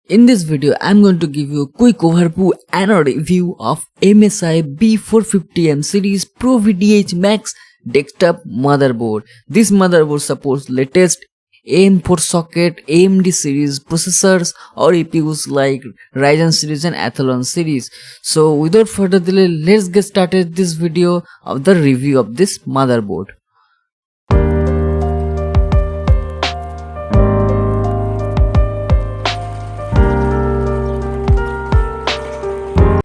In this video, I'm going to give you a quick overview and a review of MSI B450M series pro-vdh Max desktop motherboard. This motherboard supports latest AM4 socket, AMD series processors or APUs like Ryzen series and Athlon series. So without further delay, let's get started this video of the review of this motherboard.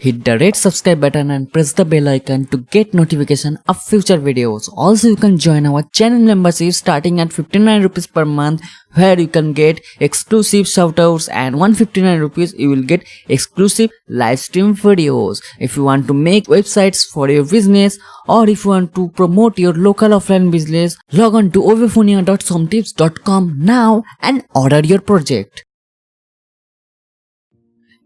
Hit the red subscribe button and press the bell icon to get notification of future videos. Also, you can join our channel membership starting at 59 rupees per month, where you can get exclusive shoutouts, and 159 rupees you will get exclusive live stream videos. If you want to make websites for your business, or if you want to promote your local offline business, log on to overphonia.somtips.com now and order your project.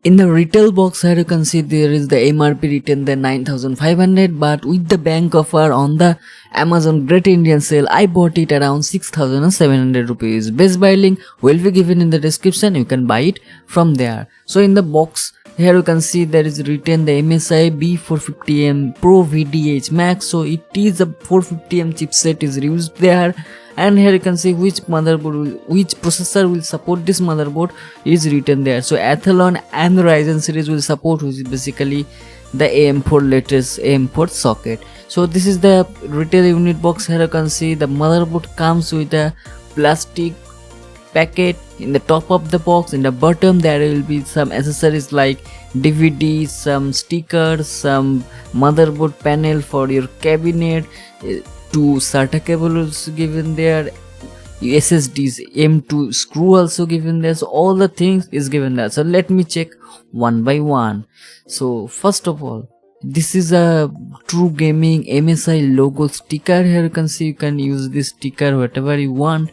In the retail box here you can see there is the MRP written there 9500, but with the bank offer on the Amazon Great Indian Sale I bought it around 6700 rupees. Best buy link will be given in the description, you can buy it from there. So in the box here you can see there is written the MSI B450M Pro VDH Max, so it is a 450M chipset is used there. And here you can see which processor will support this motherboard is written there. So Athlon and Ryzen series will support, which is basically the AM4 latest AM4 socket. So this is the retail unit box. Here you can see the motherboard comes with a plastic packet in the top of the box. In the bottom there will be some accessories like DVD, some stickers, some motherboard panel for your cabinet, two SATA cables given there, SSDs, M2 screw also given there. So all the things is given there. So let me check one by one. So first of all, this is a true gaming MSI logo sticker. Here you can see you can use this sticker whatever you want.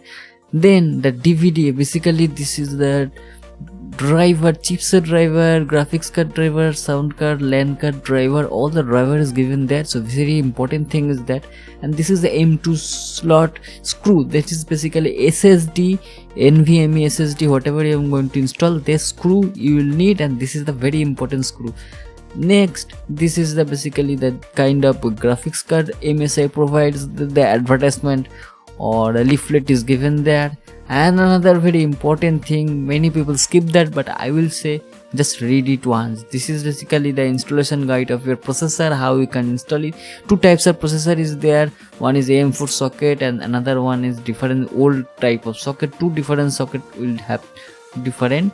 Then the DVD, basically this is the driver, chipset driver, graphics card driver, sound card, LAN card driver, all the driver is given there. So very important thing is that. And this is the M2 slot screw, that is basically SSD, NVMe SSD, whatever you are going to install, this screw you will need, and this is the very important screw. Next, this is the basically the kind of graphics card MSI provides, the advertisement or a leaflet is given there. And another very important thing, many people skip that, but I will say just read it once. This is basically the installation guide of your processor, how you can install it. Two types of processor is there, one is AM4 socket and another one is different old type of socket. Two different socket will have different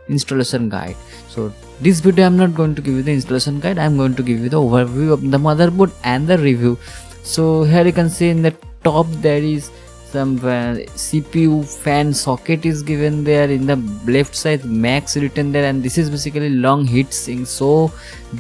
installation guide. So this video I'm not going to give you the installation guide, I'm going to give you the overview of the motherboard and the review. So here you can see in the top there is some CPU fan socket is given there. In the left side Max written there, and this is basically long heat sink. So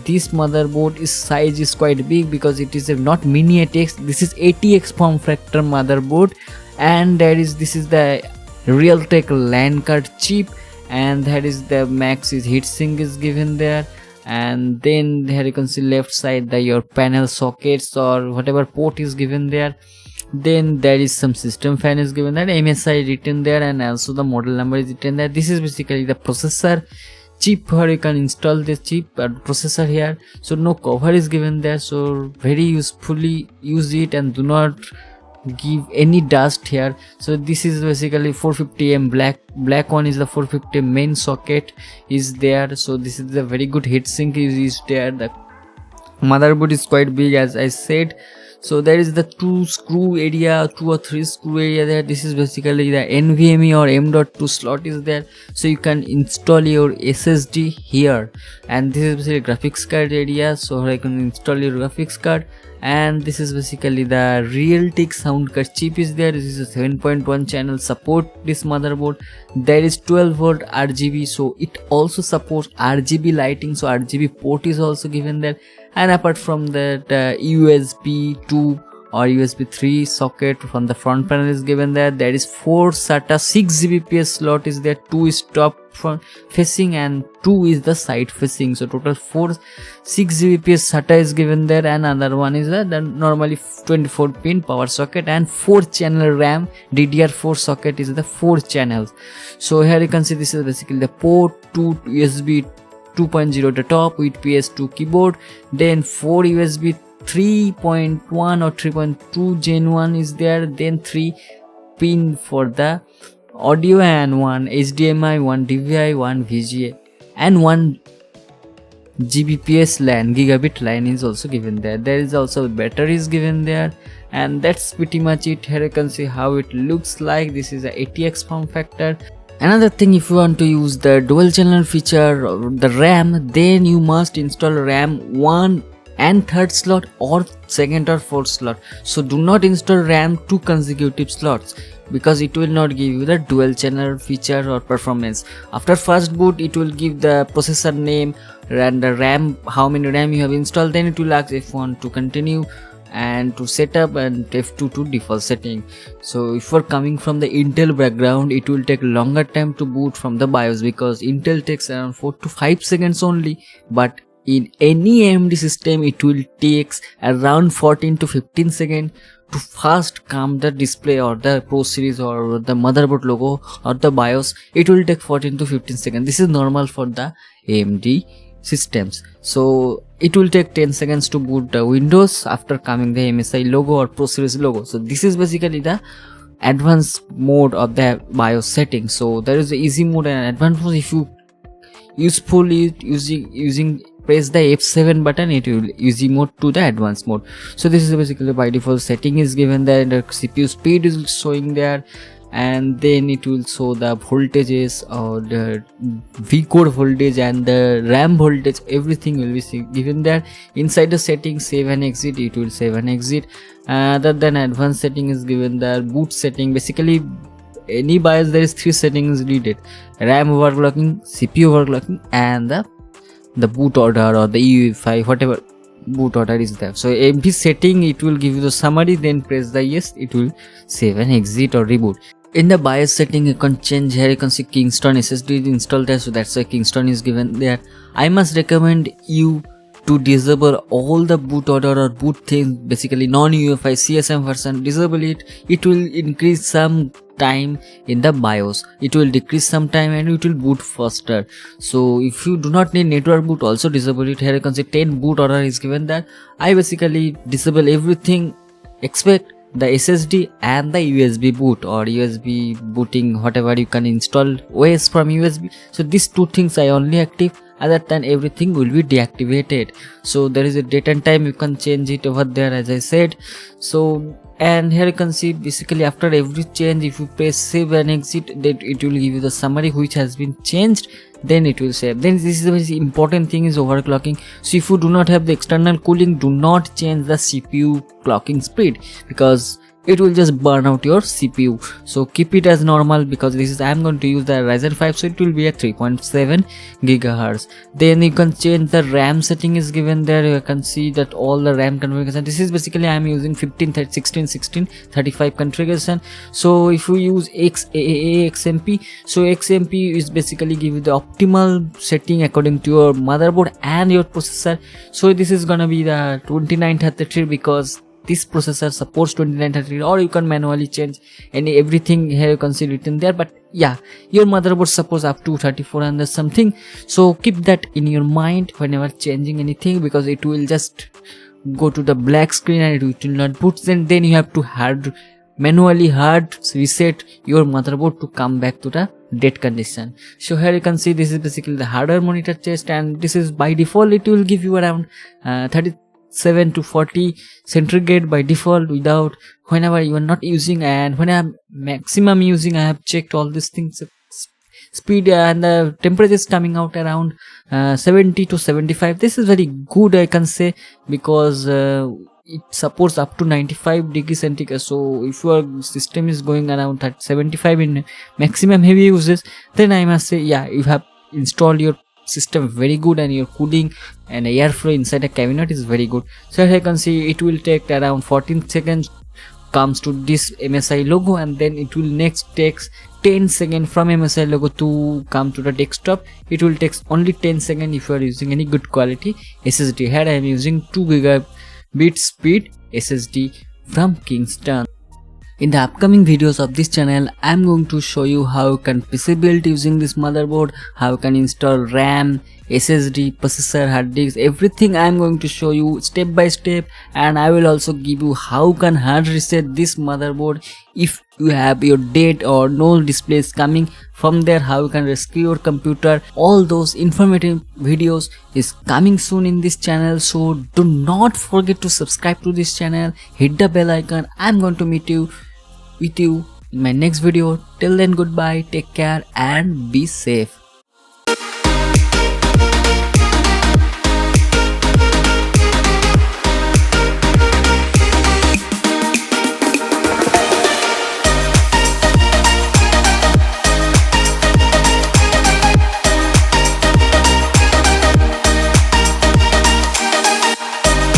this motherboard is size is quite big because it is not mini ATX, this is ATX form factor motherboard. And this is the Realtek LAN card chip, and that is the Max is heat sink is given there. And then here you can see left side your panel sockets or whatever port is given there. Then there is some system fan is given there, MSI written there, and also the model number is written there. This is basically the processor chip where you can install this chip processor here. So no cover is given there, so very usefully use it and do not give any dust here. So this is basically 450M black one is the 450 main socket is there. So this is the very good heatsink is there. The motherboard is quite big as I said. So there is the two or three screw area there. This is basically the NVMe or M.2 slot is there, so you can install your SSD here. And this is basically graphics card area, so I can install your graphics card. And this is basically the Realtek sound card chip is there. This is a 7.1 channel support this motherboard. There is 12V RGB, so it also supports RGB lighting, so RGB port is also given there. And apart from that USB to or USB 3 socket from the front panel is given there. There is 4 SATA 6 Gbps slot is there, 2 is top front facing and 2 is the side facing. So total 4 6 Gbps SATA is given there, and another one is the normally 24 pin power socket, and 4 channel RAM DDR4 socket is the 4 channels. So here you can see this is basically the port, 2 USB 2.0 at the top with PS2 keyboard, then 4 USB 3.1 or 3.2 Gen 1 is there, then 3 pin for the audio and 1 HDMI, 1 DVI, 1 VGA and 1 Gbps LAN, gigabit line is also given there. There is also batteries given there, and that's pretty much it. Here you can see how it looks like. This is a ATX form factor. Another thing, if you want to use the dual channel feature, the RAM, then you must install RAM 1 and 3rd slot or 2nd or 4th slot. So do not install RAM 2 consecutive slots, because it will not give you the dual channel feature or performance. After first boot, it will give the processor name and the RAM, how many RAM you have installed, then it will ask F1 to continue and to set up, and F2 to default setting. So if you are coming from the Intel background, it will take longer time to boot from the BIOS, because Intel takes around 4 to 5 seconds only, but in any AMD system it will takes around 14 to 15 seconds to fast come the display or the Pro series or the motherboard logo or the BIOS. It will take 14 to 15 seconds. This is normal for the AMD systems. So it will take 10 seconds to boot the Windows after coming the MSI logo or Pro series logo. So this is basically the advanced mode of the BIOS setting. So there is the easy mode and advanced mode. If you usefully using press the F7 button, it will easy mode to the advanced mode. So this is basically by default setting is given there, the CPU speed is showing there, and then it will show the voltages or the V-core voltage and the RAM voltage, everything will be given there. Inside the settings, save and exit, it will save and exit. Other than advanced setting is given there, boot setting. Basically any BIOS there is 3 settings needed: RAM overclocking, CPU overclocking, and the boot order or the EUFI, whatever boot order is there. So every setting it will give you the summary, then press the yes, it will save and exit or reboot. In the BIOS setting you can change. Here you can see Kingston SSD is installed there, so that's why Kingston is given there. I must recommend you to disable all the boot order or boot things, basically non-UEFI CSM version. Disable it. It will increase some time in the BIOS, it will decrease some time, and it will boot faster. So if you do not need network boot, also disable it. Here you can see 10 boot order is given that. I basically disable everything except the SSD and the USB boot or USB booting, whatever you can install OS from USB. So these 2 things I only active, other than everything will be deactivated. So there is a date and time, you can change it over there as I said. So and here you can see basically after every change, if you press save and exit, that it will give you the summary which has been changed, then it will save. Then this is the very important thing is overclocking. So if you do not have the external cooling, do not change the CPU clocking speed, because it will just burn out your CPU. So keep it as normal, because this is I am going to use the Ryzen 5, so it will be at 3.7 GHz. Then you can change the RAM setting is given there. You can see that all the RAM configuration. This is basically I am using 15 16 16 35 configuration. So if you use XAA XMP, so XMP is basically give you the optimal setting according to your motherboard and your processor. So this is gonna be the 2933, because this processor supports 2933, or you can manually change everything. Here you can see written there, but yeah, your motherboard supports up to 3400 something. So keep that in your mind whenever changing anything, because it will just go to the black screen and it will not boot. Then you have to manually hard reset your motherboard to come back to the dead condition. So here you can see this is basically the hardware monitor test, and this is by default it will give you around 37 to 40 centigrade by default, without whenever you are not using. And when I am maximum using, I have checked all these things, speed and the temperature is coming out around 70 to 75. This is very good, I can say, because it supports up to 95 degrees centigrade. So if your system is going around 75 in maximum heavy uses, then I must say yeah, you have installed your system very good, and your cooling and airflow inside the cabinet is very good. So as you can see, it will take around 14 seconds comes to this MSI logo, and then it will next takes 10 seconds from MSI logo to come to the desktop. It will take only 10 seconds if you are using any good quality SSD. Here I am using 2 gigabit speed SSD from Kingston. In the upcoming videos of this channel, I am going to show you how you can PC build using this motherboard, how you can install RAM, SSD, processor, hard disk, everything I am going to show you step by step, and I will also give you how you can hard reset this motherboard if you have your dead or no displays coming. From there, how you can rescue your computer. All those informative videos is coming soon in this channel, so do not forget to subscribe to this channel, hit the bell icon. I am going to meet you with you in my next video. Till then, goodbye, take care and be safe.